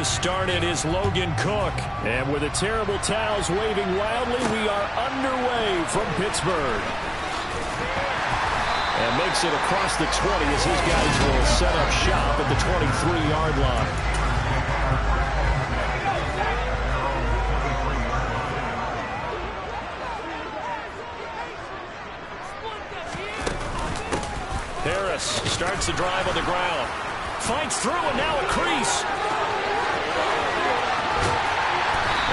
to start it is Logan Cook. And with the terrible towels waving wildly, we are underway from Pittsburgh. And makes it across the 20 as his guys will set up shop at the 23-yard line. Harris starts the drive on the ground. Fights through and now a crease.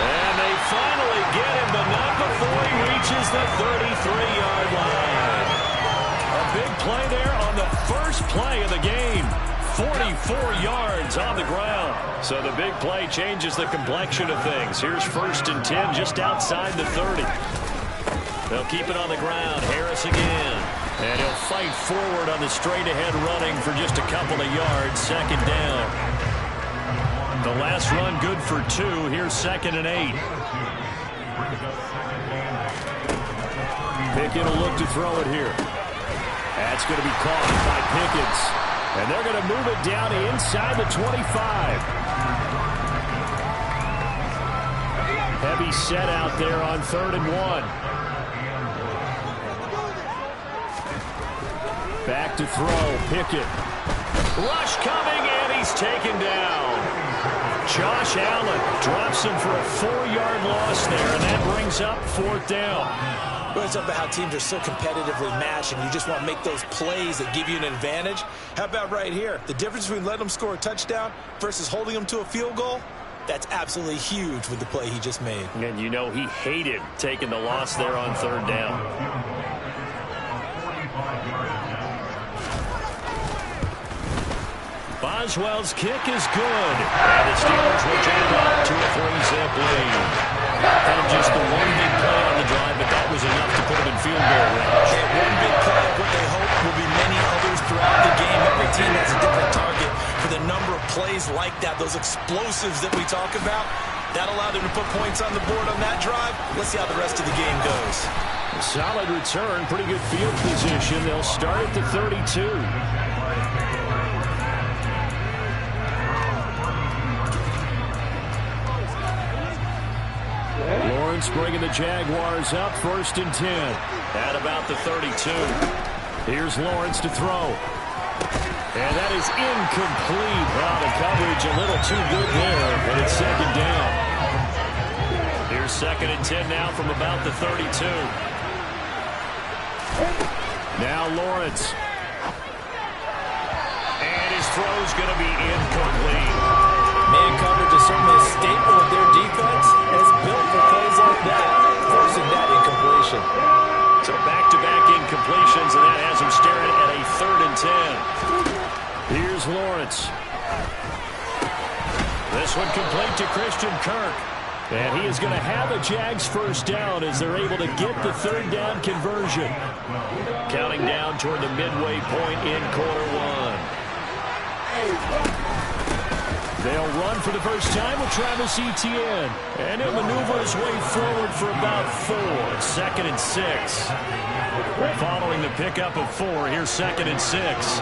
And they finally get him, but not before he reaches the 33-yard line. A big play there on the first play of the game. 44 yards on the ground. So the big play changes the complexion of things. Here's 1st and 10 just outside the 30. They'll keep it on the ground. Harris again. And he'll fight forward on the straight-ahead running for just a couple of yards. 2nd down. The last run good for 2. Here's 2nd and 8. Pickett will look to throw it here. That's going to be caught by Pickens. And they're going to move it down inside the 25. Heavy set out there on 3rd and 1. Back to throw, Pickett. Rush coming, and he's taken down. Josh Allen drops him for a 4-yard loss there, and that brings up 4th down. Well, it's about how teams are so competitively matched, and you just want to make those plays that give you an advantage. How about right here? The difference between letting them score a touchdown versus holding them to a field goal, that's absolutely huge with the play he just made. And you know he hated taking the loss there on 3rd down. Boswell's kick is good. And the Steelers will jam up to a 3-zip lead. And just the one big play on the drive, but that was enough to put them in field goal range. And one big play, what they hope will be many others throughout the game. Every team has a different target for the number of plays like that, those explosives that we talk about. That allowed them to put points on the board on that drive. Let's see how the rest of the game goes. A solid return, pretty good field position. They'll start at the 32. Lawrence bringing the Jaguars up, 1st and 10. At about the 32. Here's Lawrence to throw. And that is incomplete. Well, the coverage a little too good there, but it's 2nd down. Here's 2nd and 10 now from about the 32. Now Lawrence. And his throw's going to be incomplete. Man coverage is certainly a staple of their defense, and it's built for plays like that, forcing that incompletion. So back-to-back incompletions, and that has him staring at a 3rd and 10. Here's Lawrence. This one complete to Christian Kirk. And he is going to have a Jags 1st down as they're able to get the 3rd down conversion. Counting down toward the midway point in quarter 1. They'll run for the first time with Travis Etienne. And he'll maneuver his way forward for about 4. 2nd and 6. Following the pickup of 4, here's 2nd and 6.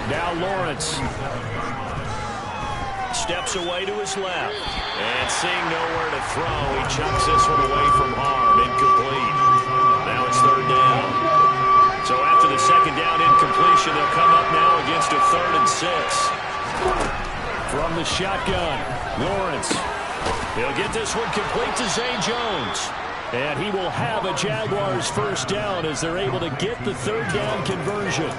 Now Lawrence. Steps away to his left. And seeing nowhere to throw, he chucks this one away from harm. Incomplete. Now it's 3rd down. So after the 2nd down incompletion, they'll come up now against a 3rd and 6. From the shotgun, Lawrence. He'll get this one complete to Zay Jones. And he will have a Jaguars 1st down as they're able to get the 3rd down conversion.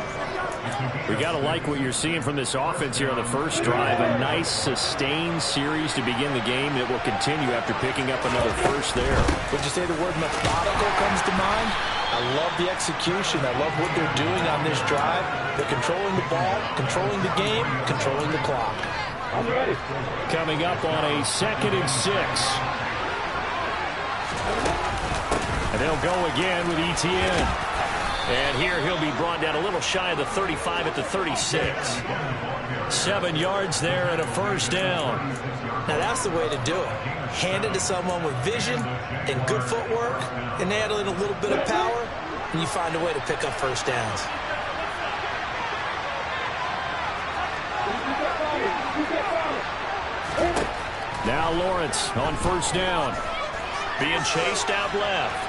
We got to like what you're seeing from this offense here on the first drive. A nice, sustained series to begin the game that will continue after picking up another first there. Would you say the word methodical comes to mind? I love the execution. I love what they're doing on this drive. They're controlling the ball, controlling the game, controlling the clock. I'm ready. Coming up on a 2nd and 6. And they'll go again with Etienne. And here he'll be brought down a little shy of the 35 at the 36. 7 yards there and a 1st down. Now that's the way to do it. Hand it to someone with vision and good footwork, and add in a little bit of power, and you find a way to pick up 1st downs. Now Lawrence on first down. Being chased out left.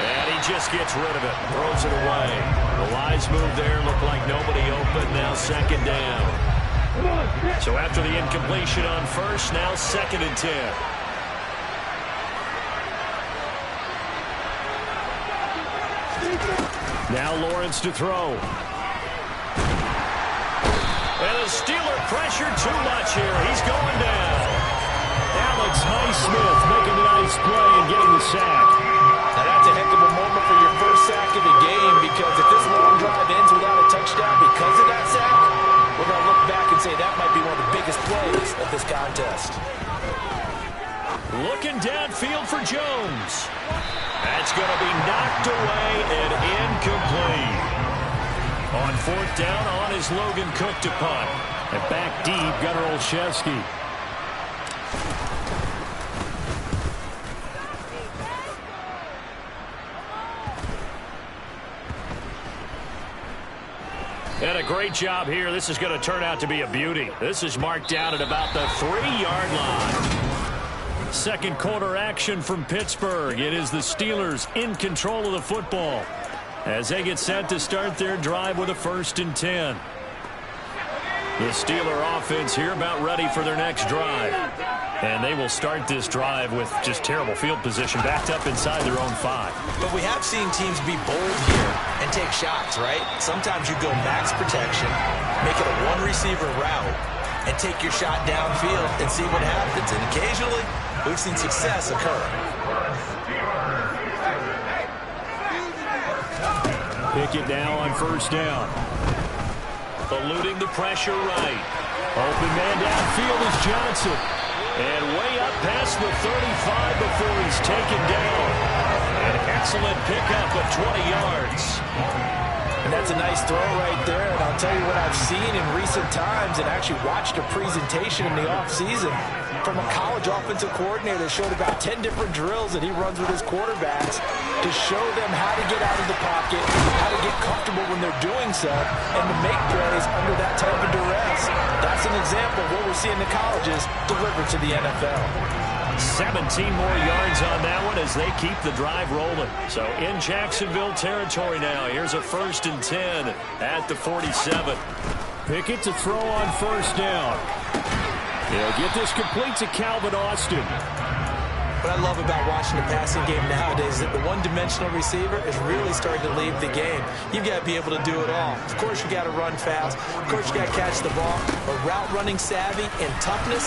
And he just gets rid of it. Throws it away. The wise move there. Looked like nobody open. Now second down. So after the incompletion on first, now 2nd and 10. Now Lawrence to throw. And the Steeler pressure too much here. He's going down. Alex Highsmith making a nice play and getting the sack. Now that's a heck of a moment for your first sack of the game, because if this long drive ends without a touchdown because of that sack, we're going to look back and say that might be one of the biggest plays of this contest. Looking downfield for Jones. That's going to be knocked away and incomplete. On 4th down, on is Logan Cook to punt. And back deep, Gunnar Olszewski. And a great job here. This is going to turn out to be a beauty. This is marked down at about the 3-yard line. Second quarter action from Pittsburgh. It is the Steelers in control of the football as they get set to start their drive with a 1st and 10. The Steeler offense here about ready for their next drive. And they will start this drive with just terrible field position, backed up inside their own 5. But we have seen teams be bold here and take shots, right? Sometimes you go max protection, make it a one-receiver route, and take your shot downfield and see what happens. And occasionally, we've seen success occur. Pickett now on 1st down. Eluding the pressure right. Open man downfield is Johnson. And way up past the 35 before he's taken down. An excellent pickup of 20 yards. And that's a nice throw right there. And I'll tell you what I've seen in recent times and actually watched a presentation in the offseason from a college offensive coordinator that showed about 10 different drills that he runs with his quarterbacks to show them how to get out of the pocket, how to get comfortable when they're doing so, and to make plays under that type of duress. That's an example of what we're seeing the colleges deliver to the NFL. 17 more yards on that one as they keep the drive rolling. So in Jacksonville territory now. Here's a 1st and 10 at the 47. Pickett to throw on 1st down. He'll get this complete to Calvin Austin. What I love about watching the passing game nowadays is that the one-dimensional receiver is really starting to leave the game. You've got to be able to do it all. Of course, you got to run fast. Of course, you got to catch the ball. But route running savvy and toughness,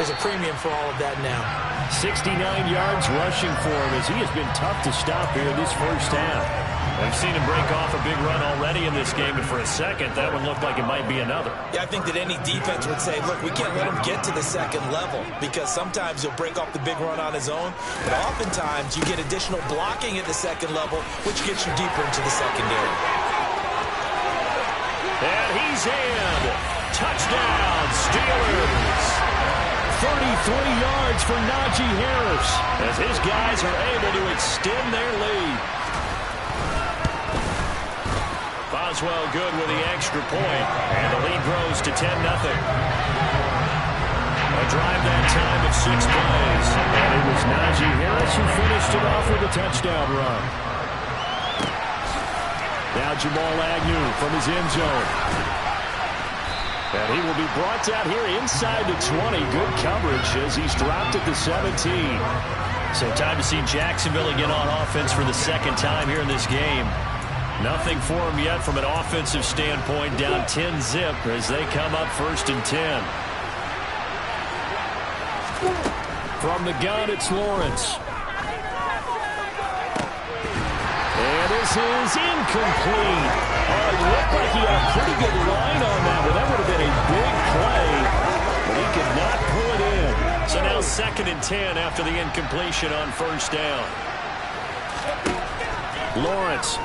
there's a premium for all of that now. 69 yards rushing for him as he has been tough to stop here this first half. I've seen him break off a big run already in this game, and for a second, that one looked like it might be another. Yeah, I think that any defense would say, look, we can't let him get to the second level because sometimes he'll break off the big run on his own, but oftentimes you get additional blocking at the second level, which gets you deeper into the secondary. And he's in. Touchdown, Steelers. 33 yards for Najee Harris as his guys are able to extend their lead. Boswell good with the extra point, and the lead grows to 10-0. A drive that time of 6 plays, and it was Najee Harris who finished it off with a touchdown run. Now Jamal Agnew from his end zone. And he will be brought down here inside the 20. Good coverage as he's dropped at the 17. So time to see Jacksonville again on offense for the second time here in this game. Nothing for him yet from an offensive standpoint, down 10-0 as they come up 1st and 10. From the gun, it's Lawrence. And this is incomplete. Oh, it looked like he had a pretty good line on that, but that would have been a big play, but he could not pull it in. So now 2nd and 10 after the incompletion on 1st down. Lawrence.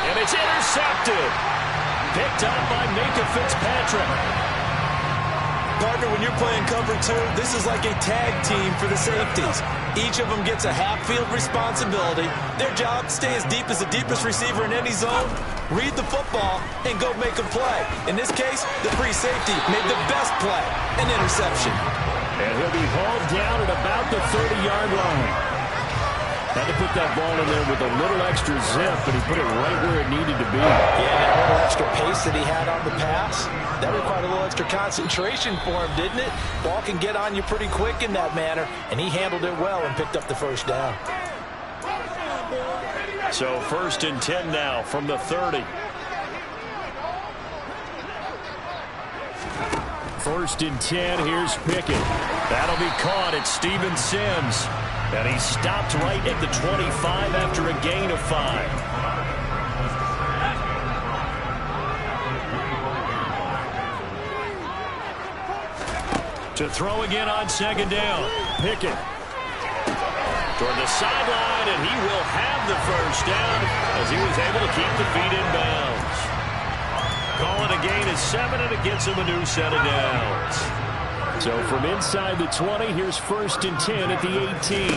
And it's intercepted. Picked up by Minkah Fitzpatrick. Partner, when you're playing cover two, this is like a tag team for the safeties. Each of them gets a half-field responsibility. Their job, stay as deep as the deepest receiver in any zone, read the football, and go make a play. In this case, the free safety made the best play, an interception. And he'll be hauled down at about the 30-yard line. Had to put that ball in there with a little extra zip, but he put it right where it needed to be. Yeah, that little extra pace that he had on the pass, that required a little extra concentration for him, didn't it? Ball can get on you pretty quick in that manner, and he handled it well and picked up the first down. So 1st and 10 now from the 30. 1st and 10, here's Pickett. That'll be caught at Steven Sims. And he stopped right at the 25 after a gain of 5. To throw again on 2nd down. Pickett. Toward the sideline, and he will have the first down as he was able to keep the feet in bounds. Calling a gain of 7, and it gets him a new set of downs. So from inside the 20, here's 1st and 10 at the 18.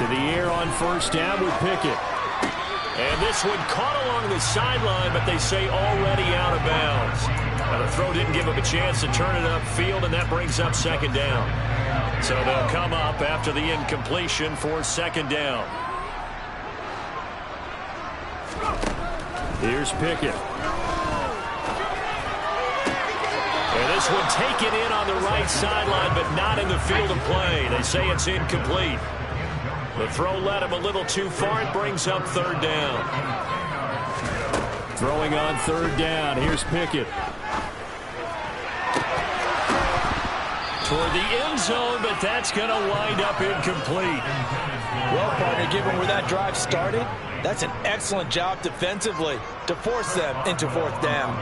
To the air on 1st down with Pickett. And this one caught along the sideline, but they say already out of bounds. Now the throw didn't give him a chance to turn it upfield, and that brings up 2nd down. So they'll come up after the incompletion for 2nd down. Here's Pickett. And this one taken in on the right sideline, but not in the field of play. They say it's incomplete. The throw led him a little too far. It brings up 3rd down. Throwing on 3rd down. Here's Pickett. Toward the end zone, but that's going to wind up incomplete. Well, partner, given where that drive started, that's an excellent job defensively to force them into 4th down.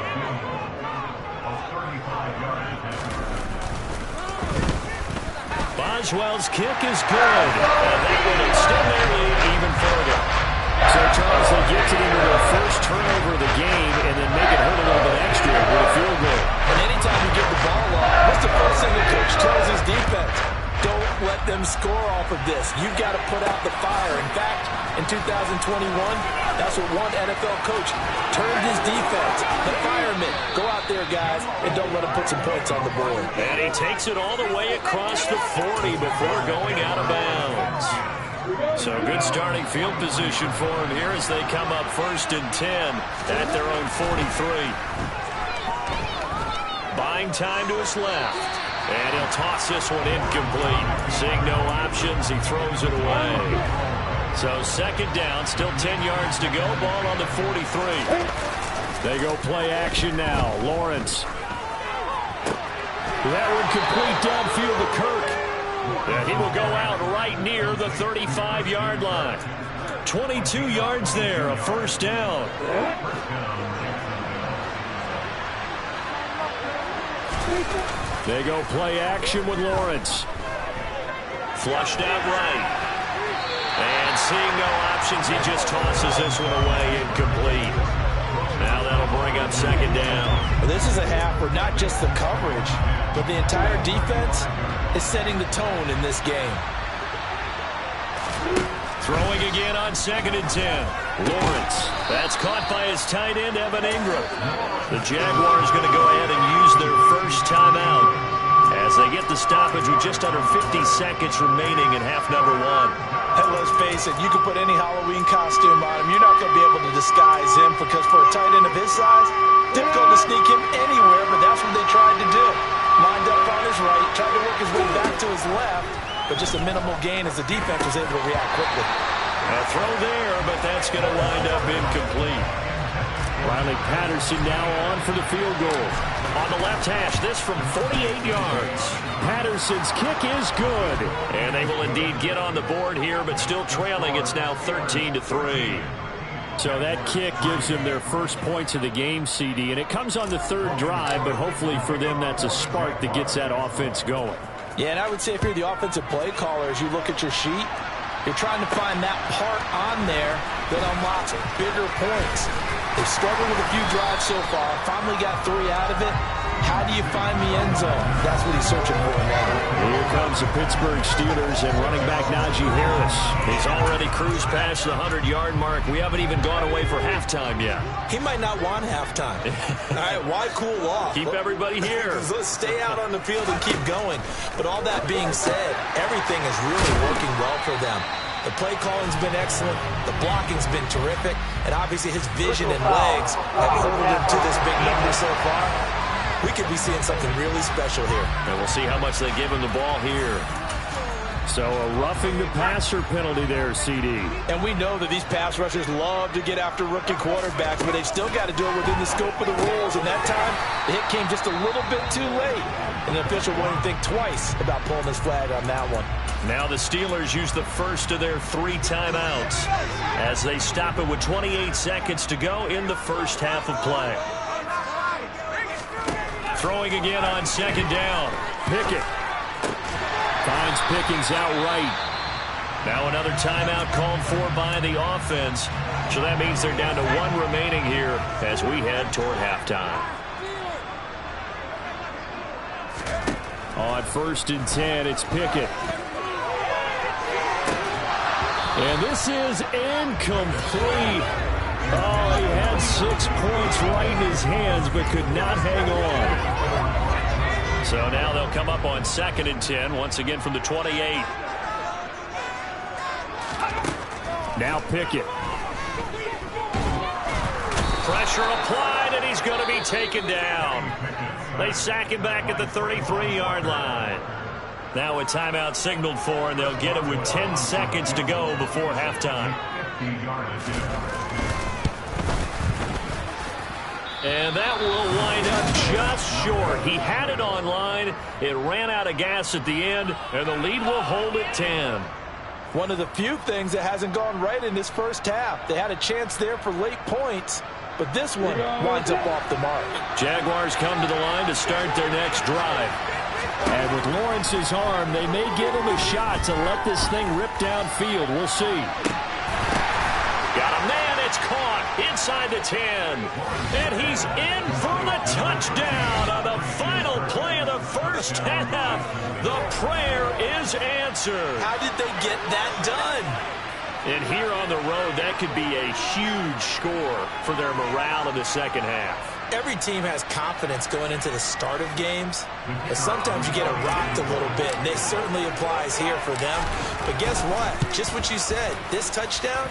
Boswell's kick is good. And that will extend their lead even further. So, Charles, they get to their first turnover of the game and then make it hurt a little bit extra with a field goal. And anytime you give the ball up, what's the first thing the coach tells his defense? Don't let them score off of this. You've got to put out the fire. In fact, in 2021, that's what one NFL coach turned his defense. The firemen. Go out there, guys, and don't let them put some points on the board. And he takes it all the way across the 40 before going out of bounds. So good starting field position for him here as they come up 1st and 10 at their own 43. Buying time to his left. And he'll toss this one incomplete. Seeing no options, he throws it away. So 2nd down, still 10 yards to go. Ball on the 43. They go play action now. Lawrence. That one complete downfield to Kirk. And he will go out right near the 35-yard line. 22 yards there, a 1st down. They go play action with Lawrence. Flushed out right. And seeing no options, he just tosses this one away incomplete. Now that'll bring up 2nd down. Well, this is a half where not just the coverage, but the entire defense is setting the tone in this game. Throwing again on 2nd and 10. Lawrence. That's caught by his tight end, Evan Ingram. The Jaguars going to go ahead and use their first timeout as they get the stoppage with just under 50 seconds remaining in half number 1. And let's face it, you can put any Halloween costume on him. You're not going to be able to disguise him because for a tight end of his size, difficult to sneak him anywhere, but that's what they tried to do. Lined up on his right, tried to work his way back to his left, but just a minimal gain as the defense was able to react quickly. A throw there, but that's going to wind up incomplete. Riley Patterson now on for the field goal. On the left hash, this from 48 yards. Patterson's kick is good. And they will indeed get on the board here, but still trailing. It's now 13-3. So that kick gives them their first points of the game, CD. And it comes on the 3rd drive, but hopefully for them that's a spark that gets that offense going. Yeah, and I would say if you're the offensive play caller, as you look at your sheet, you're trying to find that part on there that unlocks bigger points. They've struggled with a few drives so far, finally got 3 out of it. How do you find the end zone? That's what he's searching for now. Here comes the Pittsburgh Steelers and running back Najee Harris. He's already cruised past the 100-yard mark. We haven't even gone away for halftime yet. He might not want halftime. All right, why cool off? Keep everybody here. Let's stay out on the field and keep going. But all that being said, everything is really working well for them. The play calling's been excellent, the blocking's been terrific, and obviously his vision and legs have hurdled him to this big number so far. We could be seeing something really special here. And we'll see how much they give him the ball here. So a roughing the passer penalty there, CD. And we know that these pass rushers love to get after rookie quarterbacks, but they've still got to do it within the scope of the rules. And that time, the hit came just a little bit too late. And the official won't even think twice about pulling his flag on that one. Now the Steelers use the first of their 3 timeouts as they stop it with 28 seconds to go in the first half of play. Throwing again on second down. Pickett finds Pickens outright. Now another timeout called for by the offense. So that means they're down to 1 remaining here as we head toward halftime. On 1st and 10, it's Pickett. And this is incomplete. Oh, he had 6 points right in his hands, but could not hang on. So now they'll come up on 2nd and 10, once again from the 28. Now Pickett. Pressure applied, and he's going to be taken down. They sack him back at the 33-yard line. Now a timeout signaled for, and they'll get it with 10 seconds to go before halftime. And that will wind up just short. He had it on line. It ran out of gas at the end, and the lead will hold at 10. One of the few things that hasn't gone right in this first half. They had a chance there for late points, but this one winds up off the mark. Jaguars come to the line to start their next drive. And with Lawrence's arm, they may give him a shot to let this thing rip downfield. We'll see. Got a man. It's caught inside the 10. And he's in for the touchdown on the final play of the first half. The prayer is answered. How did they get that done? And here on the road, that could be a huge score for their morale in the second half. Every team has confidence going into the start of games, but sometimes you get it rocked a little bit, and it certainly applies here for them. But guess what? Just what you said, this touchdown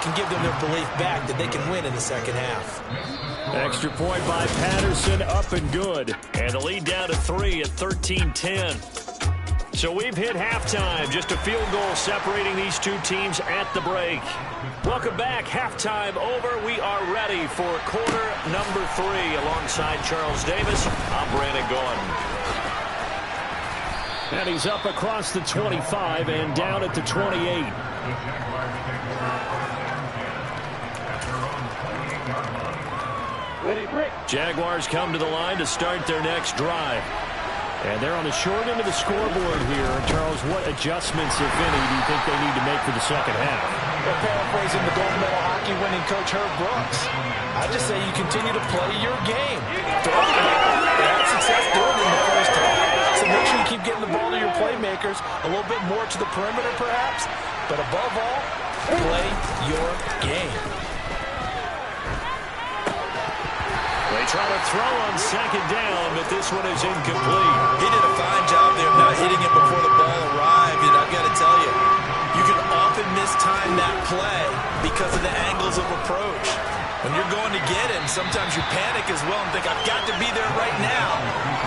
can give them their belief back that they can win in the second half. Extra point by Patterson, up and good. And the lead down to 3 at 13-10. So we've hit halftime. Just a field goal separating these two teams at the break. Welcome back. Halftime over. We are ready for quarter number 3. Alongside Charles Davis, I'm Brandon Gordon. And he's up across the 25 and down at the 28. Jaguars come to the line to start their next drive. And they're on the short end of the scoreboard here. Charles, what adjustments, if any, do you think they need to make for the second half? Well, paraphrasing the gold medal hockey winning coach Herb Brooks, I just say you continue to play your game. They had success doing it in the first half. So make sure you keep getting the ball to your playmakers, a little bit more to the perimeter perhaps, but above all, play your game. They try to throw on second down, but this one is incomplete. He did a fine job there of not hitting it before the ball arrived, and I've got to tell you, you can often mistime that play because of the angles of approach. When you're going to get it, sometimes you panic as well and think, I've got to be there right now.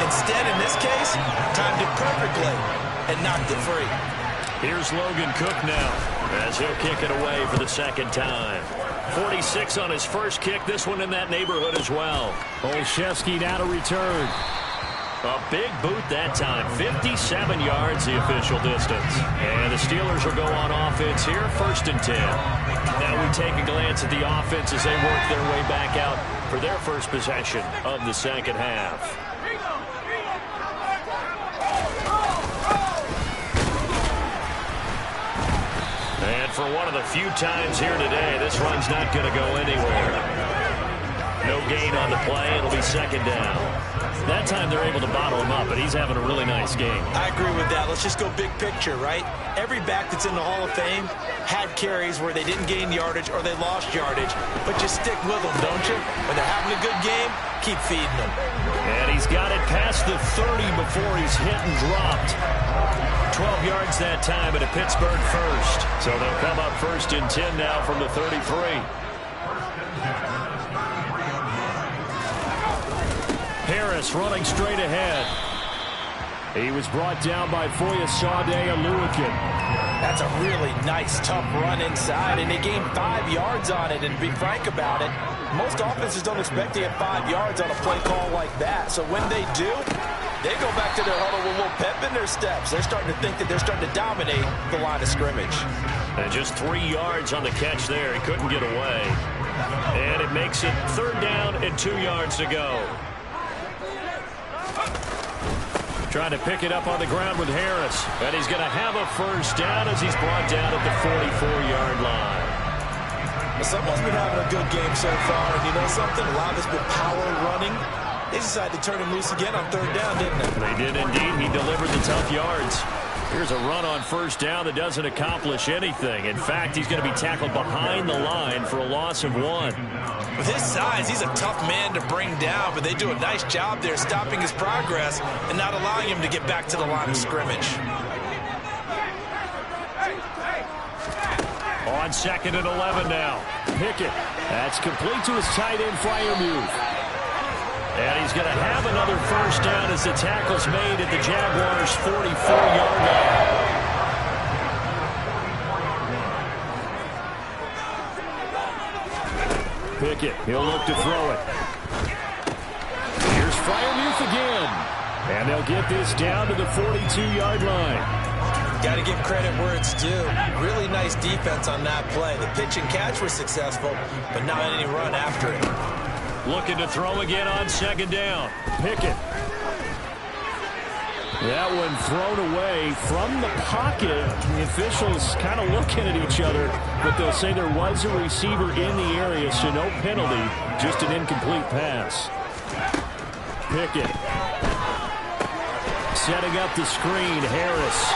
Instead, in this case, timed it perfectly and knocked it free. Here's Logan Cook now as he'll kick it away for the second time. 46 on his first kick. This one in that neighborhood as well. Olszewski now to return. A big boot that time. 57 yards the official distance. And the Steelers will go on offense here. 1st and 10. Now we take a glance at the offense as they work their way back out for their first possession of the second half. And for one of the few times here today, this run's not going to go anywhere. No gain on the play. It'll be second down. That time they're able to bottle him up, but he's having a really nice game. I agree with that. Let's just go big picture, right? Every back that's in the Hall of Fame had carries where they didn't gain yardage or they lost yardage, but you stick with them, don't you? When they're having a good game, keep feeding them. And he's got it past the 30 before he's hit and dropped. 12 yards that time at a Pittsburgh first. So they'll come up first and 10 now from the 33. Harris running straight ahead. He was brought down by Foyesade Oluokun. That's a really nice, tough run inside, and they gained 5 yards on it. And to be frank about it, most offenses don't expect to get 5 yards on a play call like that. So when they do, they go back to their huddle with a little pep in their steps. They're starting to think that they're starting to dominate the line of scrimmage. And just 3 yards on the catch there. He couldn't get away. And it makes it 3rd down and 2 yards to go. Trying to pick it up on the ground with Harris. And he's going to have a first down as he's brought down at the 44-yard line. Well, someone's been having a good game so far. And you know something? A lot of it's been power running. They decided to turn him loose again on 3rd down, didn't they? They did indeed. He delivered the tough yards. Here's a run on 1st down that doesn't accomplish anything. In fact, he's going to be tackled behind the line for a loss of 1. With his size, he's a tough man to bring down, but they do a nice job there stopping his progress and not allowing him to get back to the line of scrimmage. On 2nd and 11 now. Pickett. That's complete to his tight end, Freiermuth. And he's going to have another first down as the tackle's made at the Jaguars' 44-yard line. Pickett, he'll look to throw it. Here's Freiermuth again. And they'll get this down to the 42-yard line. Got to give credit where it's due. Really nice defense on that play. The pitch and catch was successful, but not any run after it. Looking to throw again on 2nd down. Pickett. That one thrown away from the pocket. The officials kind of looking at each other, but they'll say there was a receiver in the area, so no penalty, just an incomplete pass. Pickett. Setting up the screen, Harris.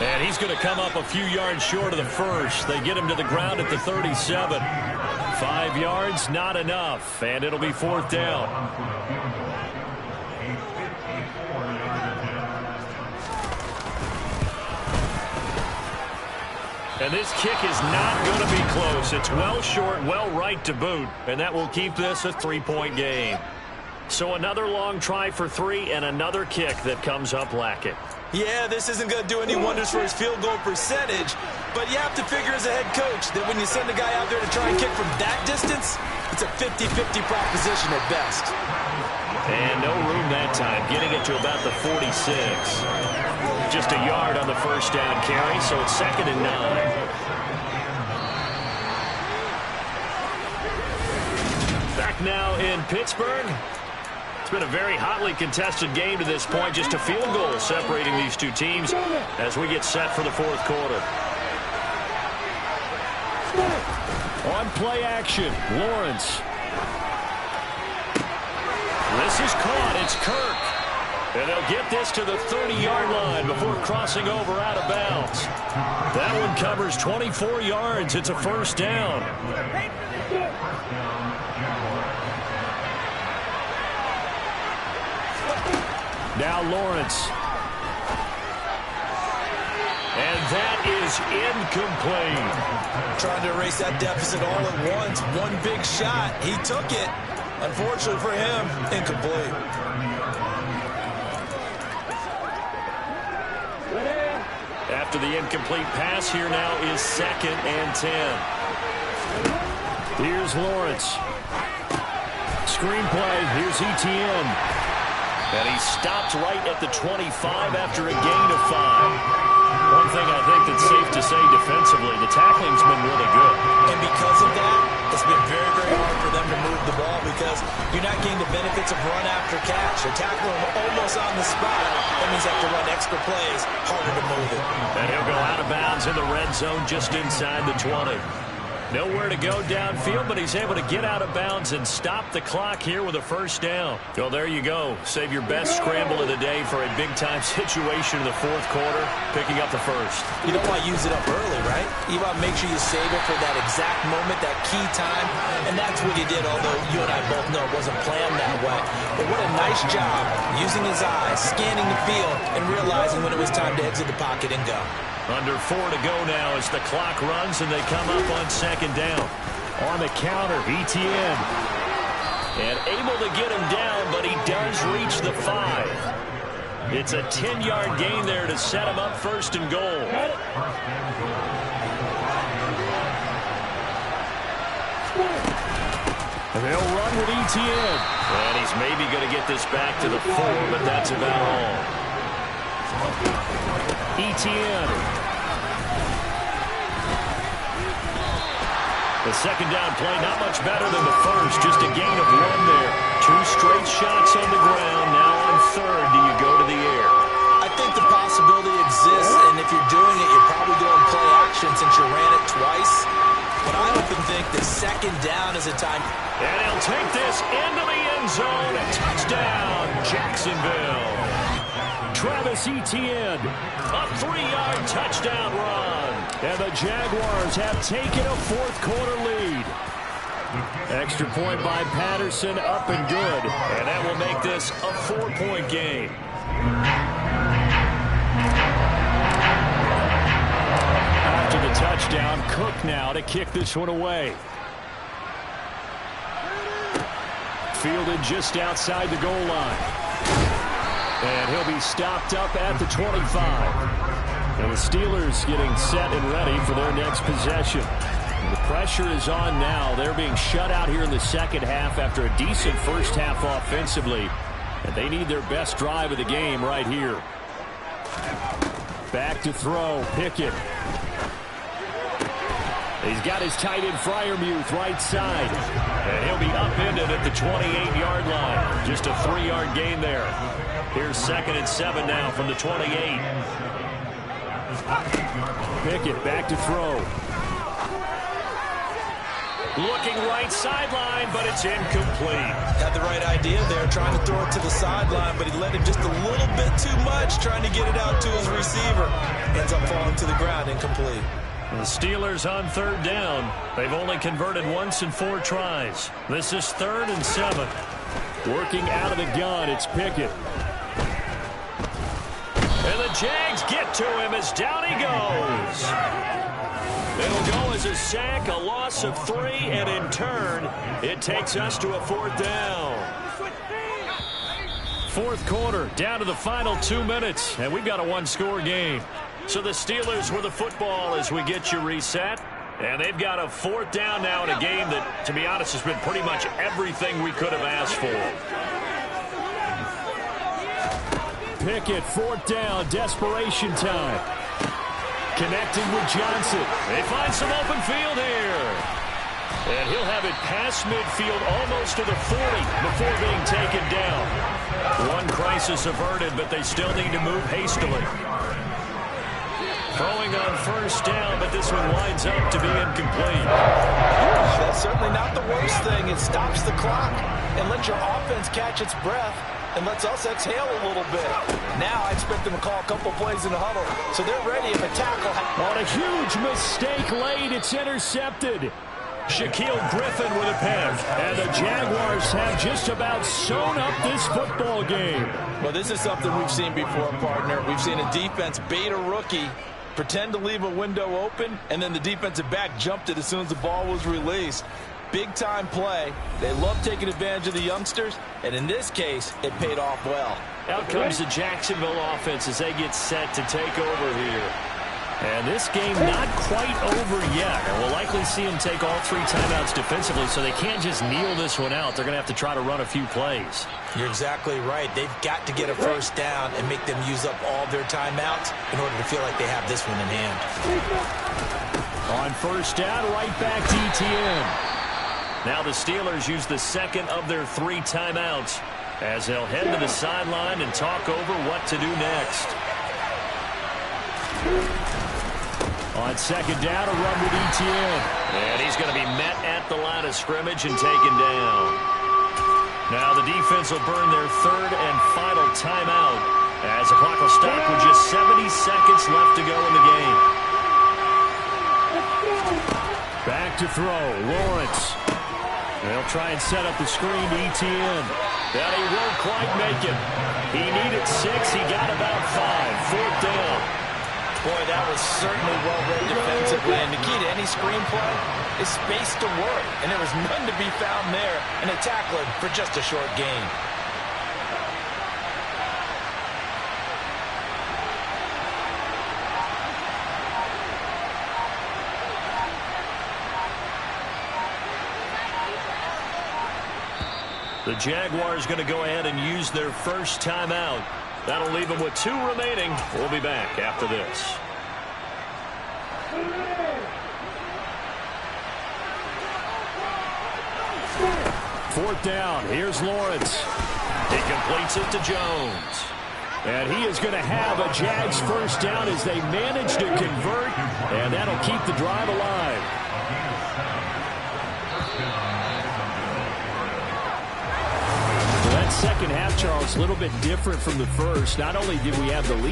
And he's going to come up a few yards short of the first. They get him to the ground at the 37. 5 yards, not enough, and it'll be 4th down. And this kick is not going to be close. It's well short, well right to boot, and that will keep this a 3-point game. So another long try for 3 and another kick that comes up lacking. Yeah, this isn't going to do any wonders for his field goal percentage, but you have to figure as a head coach that when you send a guy out there to try and kick from that distance, it's a 50-50 proposition at best. And no room that time, getting it to about the 46. Just a yard on the first down carry, so it's 2nd and 9. Back now in Pittsburgh. It's been a very hotly contested game to this point. Just a field goal separating these two teams as we get set for the 4th quarter. On play action, Lawrence. This is caught. It's Kirk. And they'll get this to the 30-yard line before crossing over out of bounds. That one covers 24 yards. It's a first down. Now Lawrence. And that is incomplete. Trying to erase that deficit all at once. One big shot. He took it. Unfortunately for him, incomplete. After the incomplete pass, here now is 2nd and 10. Here's Lawrence. Screenplay. Here's Etienne. And he stopped right at the 25 after a gain of 5. One thing I think that's safe to say defensively, the tackling's been really good. And because of that, it's been very, very hard for them to move the ball because you're not getting the benefits of run after catch. You're tackling them almost on the spot. That means they have to run extra plays, harder to move it. And he'll go out of bounds in the red zone just inside the 20. Nowhere to go downfield, but he's able to get out of bounds and stop the clock here with a first down. Well, there you go. Save your best scramble of the day for a big-time situation in the fourth quarter, picking up the first. You don't want to use it up early, right? You want to make sure you save it for that exact moment, that key time, and that's what he did, although you and I both know it wasn't planned that way. But what a nice job using his eyes, scanning the field, and realizing when it was time to exit the pocket and go. Under 4 to go now as the clock runs and they come up on second down. On the counter, Etienne. And able to get him down, but he does reach the 5. It's a 10-yard gain there to set him up first and goal. They'll run with Etienne. And he's maybe going to get this back to the 4, but that's about all. Etienne. The second down play, not much better than the first. Just a gain of 1 there. 2 straight shots on the ground. Now on third, do you go to the air? I think the possibility exists, and if you're doing it, you're probably doing play action since you ran it twice. But I often think the second down is a time. And he'll take this into the end zone. A touchdown, Jacksonville. Travis Etienne, a 3-yard touchdown run. And the Jaguars have taken a fourth-quarter lead. Extra point by Patterson, up and good. And that will make this a 4-point game. After the touchdown, Cook now to kick this one away. Fielded just outside the goal line. And he'll be stopped up at the 25. And the Steelers getting set and ready for their next possession. The pressure is on now. They're being shut out here in the second half after a decent first half offensively. And they need their best drive of the game right here. Back to throw, Pickett. He's got his tight end Freiermuth right side. And he'll be upended at the 28-yard line. Just a 3-yard gain there. Here's 2nd and 7 now from the 28. Pickett back to throw. Looking right sideline, but it's incomplete. Had the right idea there, trying to throw it to the sideline, but he let him just a little bit too much, trying to get it out to his receiver. Ends up falling to the ground, incomplete. The Steelers on third down. They've only converted once in 4 tries. This is 3rd and 7. Working out of the gun, it's Pickett. And the Jags get to him as down he goes. It'll go as a sack, a loss of 3, and in turn, it takes us to a 4th down. Fourth quarter, down to the final 2 minutes, and we've got a 1-score game. So the Steelers with the football as we get you reset. And they've got a 4th down now in a game that, to be honest, has been pretty much everything we could have asked for. Pickett, 4th down, desperation time. Connecting with Johnson. They find some open field here. And he'll have it past midfield almost to the 40 before being taken down. One crisis averted, but they still need to move hastily. Throwing on first down, but this one winds up to be incomplete. That's certainly not the worst thing. It stops the clock and lets your offense catch its breath and lets us exhale a little bit. Now I expect them to call a couple plays in the huddle, so they're ready if a tackle. On a huge mistake late, it's intercepted. Shaquille Griffin with a pick. And the Jaguars have just about sewn up this football game. Well, this is something we've seen before, partner. We've seen a defense bait a rookie, pretend to leave a window open, and then the defensive back jumped it as soon as the ball was released. Big-time play. They love taking advantage of the youngsters, and in this case, it paid off well. Out comes the Jacksonville offense as they get set to take over here. And this game not quite over yet. And we'll likely see them take all 3 timeouts defensively, so they can't just kneel this one out. They're going to have to try to run a few plays. You're exactly right. They've got to get a first down and make them use up all their timeouts in order to feel like they have this one in hand. On first down, right back to Etienne. Now the Steelers use the second of their 3 timeouts as they'll head to the sideline and talk over what to do next. On second down, a run with Etienne. And he's going to be met at the line of scrimmage and taken down. Now the defense will burn their third and final timeout as the clock will stop with just 70 seconds left to go in the game. Back to throw, Lawrence. They'll try and set up the screen to ETN. But he won't quite make it. He needed 6. He got about 5. Fourth down. Boy, that was certainly well-read defensively. And the key to any screenplay is space to work. And there was none to be found there. And a tackler for just a short gain. The Jaguars going to go ahead and use their first timeout. That'll leave them with 2 remaining. We'll be back after this. Fourth down. Here's Lawrence. He completes it to Jones. And he is going to have a Jags first down as they manage to convert. And that'll keep the drive alive. Second half, Charles, a little bit different from the first. Not only did we have the lead